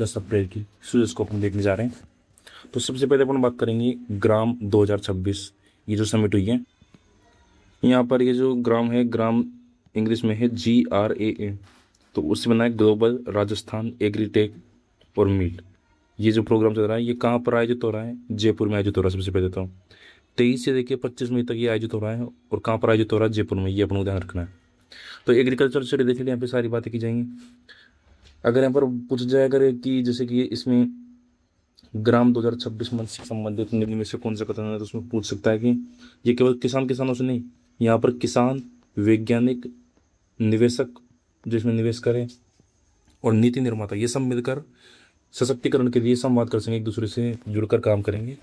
10 अप्रैल की, सो इसको अपन देखने जा रहे हैं। तो सबसे पहले अपन बात करेंगे ग्राम 2026, ये जो समिट हुई है। यहाँ पर ये जो ग्राम है, ग्राम इंग्लिश में है GRAA, तो उससे बना है ग्लोबल राजस्थान एग्रीटेक और मीट। ये जो प्रोग्राम चल रहा है ये कहाँ पर आयोजित हो रहा है? जयपुर में आयोजित हो रहा है। सबसे पहले तो 23 से लेकर 25 मई तक ये आयोजित हो रहा है। और कहाँ पर आयोजित हो रहा है? जयपुर में। ये अपन को ध्यान रखना है। तो एग्रीकल्चर से रिलेटेड यहाँ पे सारी बातें की जाएंगी। अगर यहाँ पर पूछ जाए अगर कि जैसे कि इसमें ग्राम 2026 मंच से संबंधित निम्न में से कौन सा कथन है, तो उसमें पूछ सकता है कि ये केवल किसानों से नहीं, यहाँ पर किसान, वैज्ञानिक, निवेशक जिसमें निवेश करें और नीति निर्माता, ये सब मिलकर सशक्तिकरण के लिए संवाद कर सकें, एक दूसरे से जुड़कर काम करेंगे।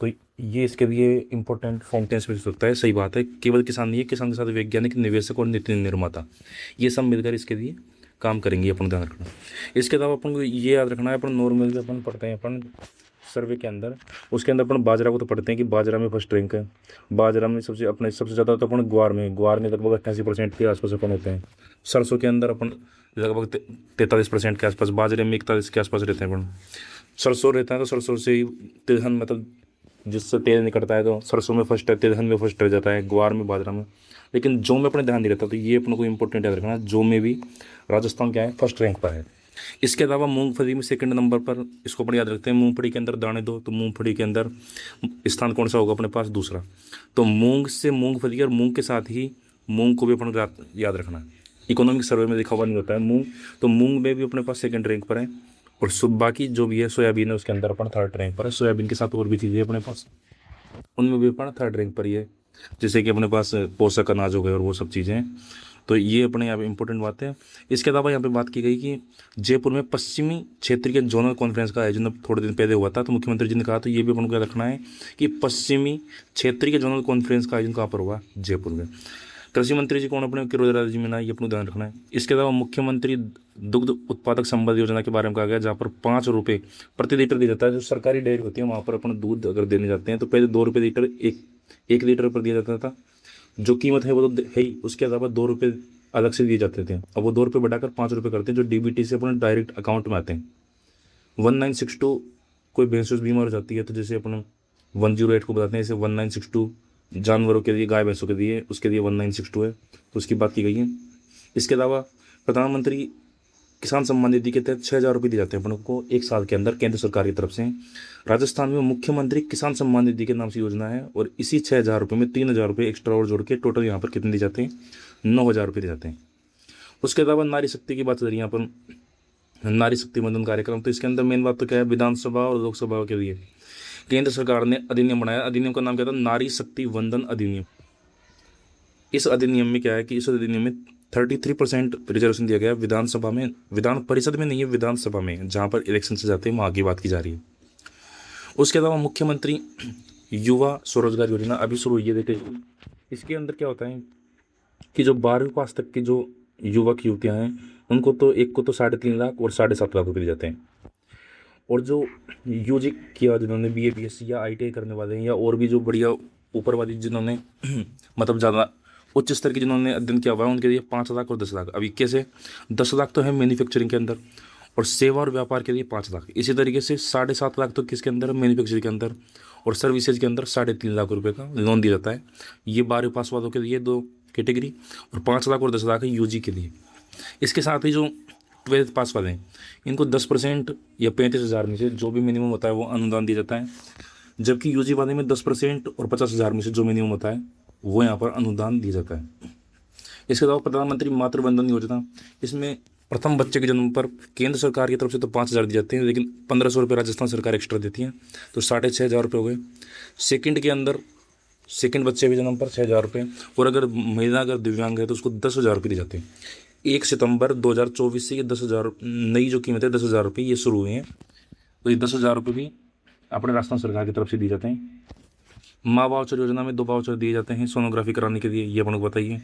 तो ये इसके लिए इंपॉर्टेंट फाउंटेन्स में होता है। सही बात है, केवल किसान नहीं है, किसान के साथ वैज्ञानिक, निवेशक और नीति निर्माता, ये सब मिलकर इसके लिए काम करेंगे, अपन ध्यान रखना। इसके अलावा अपन को ये याद रखना है, अपन नॉर्मल अपन पढ़ते हैं अपन सर्वे के अंदर, उसके अंदर अपन बाजरा को तो पढ़ते हैं कि बाजरा में फर्स्ट रैंक है। बाजरा में सबसे ज़्यादा तो अपन ग्वार में लगभग 88% के आसपास अपन होते हैं। सरसों के अंदर अपन लगभग 43% के आसपास, बाजरे में 41 के आसपास रहते हैं अपन। सरसों रहता है तो सरसों से ही तिलहन, मतलब जिससे तेल निकलता है, तो सरसों में फर्स्ट है, तिलहन में फर्स्ट रह जाता है, ग्वार में, बाजरा में। लेकिन जौ में अपने ध्यान नहीं रहता, तो ये अपन को इंपॉर्टेंट याद रखना है। जौ में भी राजस्थान क्या है? फर्स्ट रैंक पर है। इसके अलावा मूंगफली में सेकंड नंबर पर, इसको अपन याद रखते हैं। मूंगफली के अंदर दाने दो, तो मूंगफली के अंदर स्थान कौन सा होगा अपने पास? दूसरा। तो मूंग से मूंगफली और मूंग के साथ ही मूंग को भी अपन याद रखना है। इकोनॉमिक सर्वे में लिखा हुआ नहीं होता है मूंग, तो मूंग में भी अपने पास सेकंड रैंक पर है। और बाकी जो भी है सोयाबीन है, उसके अंदर अपन थर्ड रैंक पर है। सोयाबीन के साथ और भी चीज़ें अपने पास, उनमें भी अपन थर्ड रैंक पर ही है, जैसे कि अपने पास पोषक अनाज हो गए और वो सब चीज़ें हैं। तो ये अपने यहाँ पे इंपॉर्टेंट बात है। इसके अलावा यहाँ पे बात की गई कि जयपुर में पश्चिमी क्षेत्र के जोनल कॉन्फ्रेंस का आयोजन थोड़े दिन पहले हुआ था, तो मुख्यमंत्री जी ने कहा, तो ये भी अपन को याद रखना है कि पश्चिमी क्षेत्र के जोनल कॉन्फ्रेंस का आयोजन कहाँ पर हुआ? जयपुर में। कृषि मंत्री जी कौन अपने? किरोड़ीलाल जी मीणा, ये अपने ध्यान रखना है। इसके अलावा मुख्यमंत्री दुग्ध उत्पादक संबंध योजना के बारे में कहा गया, जहाँ पर 5 रुपये प्रति लीटर दिया जाता है। जो सरकारी डेयरी होती है वहाँ पर अपन दूध अगर देने जाते हैं तो पहले 2 रुपये लीटर, एक लीटर पर दिया जाता था। जो कीमत है वो तो है ही, उसके अलावा 2 रुपये अलग से दिए जाते थे। अब वो 2 रुपये बढ़ाकर 5 रुपये करते हैं, जो DBT से अपने डायरेक्ट अकाउंट में आते हैं। 1962 कोई भैंस बीमार हो जाती है, तो जैसे अपन 108 को बताते हैं, जैसे 1962 जानवरों के लिए, गाय भैंसों के लिए, उसके लिए 1962 है, तो उसकी बात की गई है। इसके अलावा प्रधानमंत्री किसान सम्मान निधि के तहत 6,000 रुपये दिए जाते हैं अपन को एक साल के अंदर केंद्र सरकार की तरफ से। राजस्थान में मुख्यमंत्री किसान सम्मान निधि के नाम से योजना है, और इसी 6,000 रुपये में 3,000 रुपये एक्स्ट्रा और जोड़ के टोटल यहाँ पर कितने दिए जाते हैं? 9,000 रुपये दिए जाते हैं। उसके अलावा नारी शक्ति की बात कर रही है अपन, नारी शक्ति बंधन कार्यक्रम, तो इसके अंदर मेन बात तो क्या है? विधानसभा और लोकसभा के लिए केंद्र सरकार ने अधिनियम बनाया। अधिनियम का नाम क्या था? नारी शक्ति वंदन अधिनियम। इस अधिनियम में क्या है कि इस अधिनियम में 33% रिजर्वेशन दिया गया विधानसभा में, विधान परिषद में नहीं है, विधानसभा में, जहाँ पर इलेक्शन से जाते हैं वहाँ की बात की जा रही है। उसके अलावा मुख्यमंत्री युवा स्वरोजगार योजना अभी शुरू हुई है। देखिए इसके अंदर क्या होता है कि जो 12वीं पास तक के जो युवक युवतियाँ हैं, उनको तो एक को तो 3.5 लाख और 7.5 लाख रुपये दिए जाते हैं। और जो UG किया, जिन्होंने BA BSc या ITI करने वाले हैं, या और भी जो बढ़िया ऊपर वाली जिन्होंने मतलब ज़्यादा उच्च स्तर की जिन्होंने अध्ययन किया हुआ है, उनके लिए 5 लाख और 10 लाख। अभी कैसे? 10 लाख तो है मैन्युफैक्चरिंग के अंदर, और सेवा और व्यापार के लिए 5 लाख। इसी तरीके से 7.5 लाख तो किसके अंदर? मैन्युफैक्चरिंग के अंदर, और सर्विसेज के अंदर 3.5 लाख रुपये का लोन दिया जाता है। ये 12वीं पास वालों के लिए 2 कैटेगरी, और 5 लाख और 10 लाख है UG के लिए। इसके साथ ही जो 12th पास वाले हैं, इनको 10% या 35,000 में से जो भी मिनिमम होता है वो अनुदान दिया जाता है, जबकि UG वाले में 10% और 50,000 में से जो मिनिमम होता है वो यहाँ पर अनुदान दिया जाता है। इसके अलावा प्रधानमंत्री मातृ वंदन योजना, इसमें प्रथम बच्चे के जन्म पर केंद्र सरकार की तरफ से तो 5,000 दिए जाते हैं, लेकिन 1,500 रुपये राजस्थान सरकार एक्स्ट्रा देती है, तो 6,500 रुपये हो गए। सेकंड के अंदर, सेकंड बच्चे के जन्म पर 6,000 रुपये, और अगर महिला अगर दिव्यांग है तो उसको 10,000 रुपये दिए जाते हैं। 1 सितंबर 2024 से ये 10,000 नई जो कीमत है 10,000 रुपये ये शुरू हुई हैं, तो ये 10,000 रुपये भी अपने राजस्थान सरकार की तरफ से दिए जाते हैं। माँ वाउचर योजना में 2 वाउचर दिए जाते हैं सोनोग्राफी कराने के लिए, ये अपन को बताइए।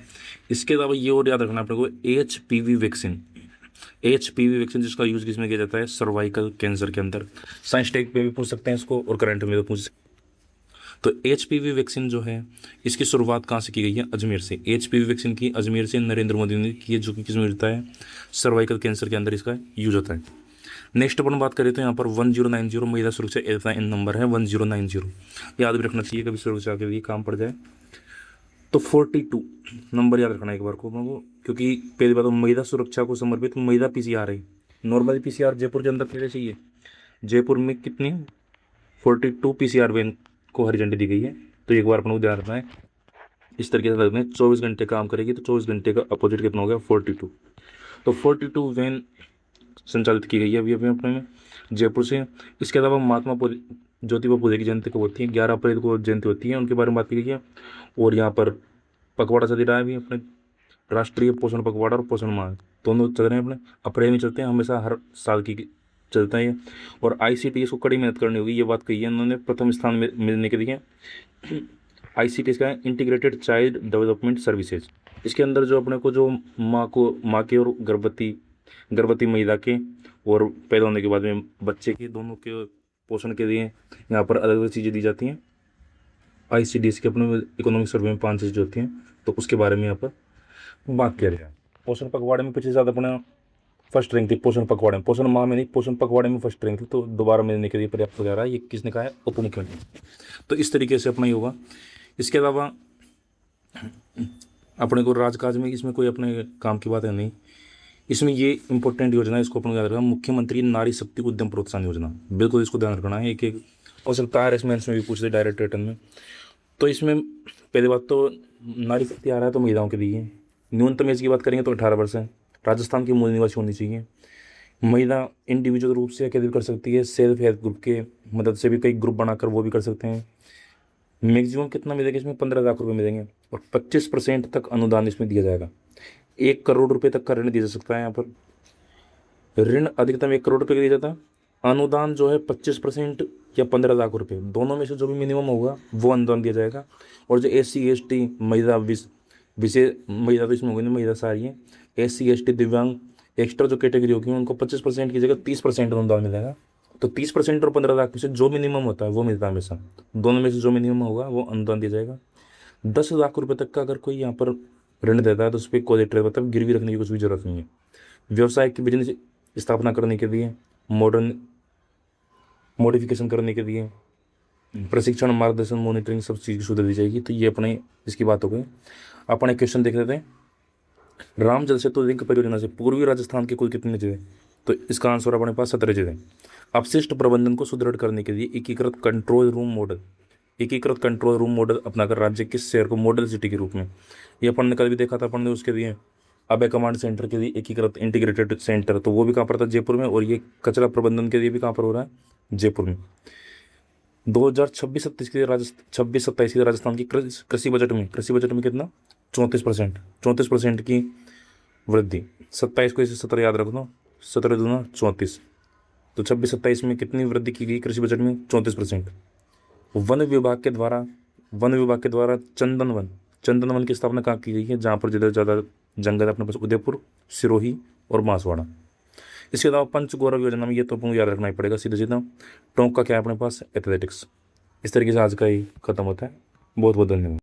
इसके अलावा ये और याद रखना अपने को, HPV वैक्सीन, HPV वैक्सीन जिसका यूज़ किसमें किया जाता है? सर्वाइकल कैंसर के अंदर। साइंस टेक पे भी पूछ सकते हैं इसको, और करंट में भी पूछ सकते हैं। तो HPV वैक्सीन जो है, इसकी शुरुआत कहाँ से की गई है? अजमेर से। HPV वैक्सीन की अजमेर से नरेंद्र मोदी ने की है, जो कि किसमें मिलता है? सर्वाइकल कैंसर के अंदर इसका यूज होता है। नेक्स्ट अपन बात करें तो यहाँ पर 1090 महिला सुरक्षा एन नंबर है 1090, याद भी रखना चाहिए कभी सुरक्षा के लिए काम पड़ जाए। तो 42 नंबर याद रखना एक बार को, क्योंकि पहली बात तो महिला सुरक्षा को समर्पित महिला पीसीआर है। नॉर्मली पीसीआर जयपुर के अंदर पहले चाहिए, जयपुर में कितनी 42 पीसीआर वैन को हरी झंडी दी गई है। तो एक बार अपन को ध्यान रखना है, इस तरीके से लगते हैं 24 घंटे काम करेगी, तो 24 घंटे का अपोजिट कितना हो गया 42। तो 42 वैन संचालित की गई है अभी अभी अपने में जयपुर से। इसके अलावा महात्मा ज्योतिबा फुले की जयंती कब होती है, 11 अप्रैल को जयंती होती है, उनके बारे में बात की गई है। और यहाँ पर पखवाड़ा चल रहा है अभी अपने, राष्ट्रीय पोषण पखवाड़ा और पोषण माह दोनों चल रहे हैं अपने, अप्रैल में चलते हैं, हमेशा हर साल की चलता है ये। और ICTS को कड़ी मेहनत करनी होगी, ये बात कही है उन्होंने, प्रथम स्थान में मिलने के लिए। ICTS का है इंटीग्रेटेड चाइल्ड डेवलपमेंट सर्विसेज। इसके अंदर जो अपने को जो माँ के और गर्भवती महिला के और पैदा होने के बाद में बच्चे के दोनों के पोषण के लिए यहाँ पर अलग अलग चीज़ें दी जाती हैं। ICDS के अपने इकोनॉमिक सर्वे में 5 चीज़ें होती हैं, तो उसके बारे में यहाँ पर बात किया जाए। पोषण पखवाड़े में पिछले साल अपना फर्स्ट रैंक थी, पोषण पखवाड़े में, पोषण माह में नहीं, पोषण पखवाड़े में फर्स्ट रैंक थी, तो दोबारा मिलने के लिए पर्याप्त हो जा रहा है। ये किसने कहा है, उप मुख्यमंत्री। तो इस तरीके से अपना ही होगा। इसके अलावा अपने को राजकाज में इसमें कोई अपने काम की बात है नहीं, इसमें ये इंपॉर्टेंट योजना है, इसको अपन याद रखना, मुख्यमंत्री नारी शक्ति उद्यम प्रोत्साहन योजना, बिल्कुल इसको ध्यान रखना है। एक हो सकता है RS में भी पूछ दे डायरेक्ट रिटर्न में। तो इसमें पहली बात तो नारी शक्ति आ रहा है तो महिलाओं के लिए, न्यूनतम एज की बात करेंगे तो 18 वर्ष है, राजस्थान की मूल निवासी होनी चाहिए। महिला इंडिविजुअल रूप से अकेले कर सकती है, सेल्फ हेल्प ग्रुप के मदद से भी कई ग्रुप बनाकर वो भी कर सकते हैं। मैक्सिमम कितना मिलेगा इसमें, 15 लाख रुपये मिलेंगे, और 25% तक अनुदान इसमें दिया जाएगा। 1 करोड़ रुपये तक का ऋण दिया जा सकता है। यहाँ पर ऋण अधिकतम 1 करोड़ रुपये का दिया जाता है, अनुदान जो है 25% या 15 लाख रुपये, दोनों में से जो भी मिनिमम होगा वो अनुदान दिया जाएगा। और जो SC ST महिला विशेष महिला, तो इसमें होगी ना महिला सारी है, SC ST दिव्यांग एक्स्ट्रा जो कैटेगरी होगी उनको 25% की जगह 30% अनुदान मिलेगा। तो 30% और 15 लाख में से जो मिनिमम होता है वो मिलता है हमेशा, दोनों में से जो मिनिमम होगा वो अनुदान दिया जाएगा। 10 लाख रुपये तक का अगर कोई यहाँ पर ऋण देता है तो उस पर कोलेटरल मतलब गिरवी रखने की कुछ भी जरूरत नहीं है। व्यवसाय की बिजनेस स्थापना करने के लिए, मॉडर्न मॉडिफिकेशन करने के लिए प्रशिक्षण, मार्गदर्शन, मॉनिटरिंग सब चीज़ की सुविधा दी जाएगी। तो ये अपने इसकी बात हो गई। अपने क्वेश्चन देख लेते हैं, राम जल सेतु लिंक परियोजना से पूर्वी राजस्थान के कुल कितने जिले, तो इसका आंसर अपने पास 17 जिले। अपशिष्ट प्रबंधन को सुदृढ़ करने के लिए एकीकृत कंट्रोल रूम मॉडल अपनाकर राज्य के शहर को मॉडल सिटी के रूप में, ये अपन ने कल भी देखा था अपन ने, उसके लिए अभय कमांड सेंटर के लिए एकीकृत इंटीग्रेटेड सेंटर, तो वो भी कहाँ पर था, जयपुर में। और ये कचरा प्रबंधन के लिए भी कहाँ पर हो रहा है, जयपुर में। 2026-27 के लिए 26-27 के राजस्थान की कृषि बजट में कितना 34% की वृद्धि, 27 को इसे 17 याद रखना, 17 दूना 34, तो 26-27 में कितनी वृद्धि की गई कृषि बजट में 34%। वन विभाग के द्वारा चंदन वन की स्थापना कहाँ की गई है, जहाँ पर ज़्यादा जंगल है अपने पास, उदयपुर, सिरोही और बांसवाड़ा। इसके अलावा पंचगौरव योजना में ये तो आपको याद रखना ही पड़ेगा सीधा। टोंक का क्या है अपने पास, एथलेटिक्स। इस तरीके से आज का ही खत्म होता है। बहुत बहुत धन्यवाद।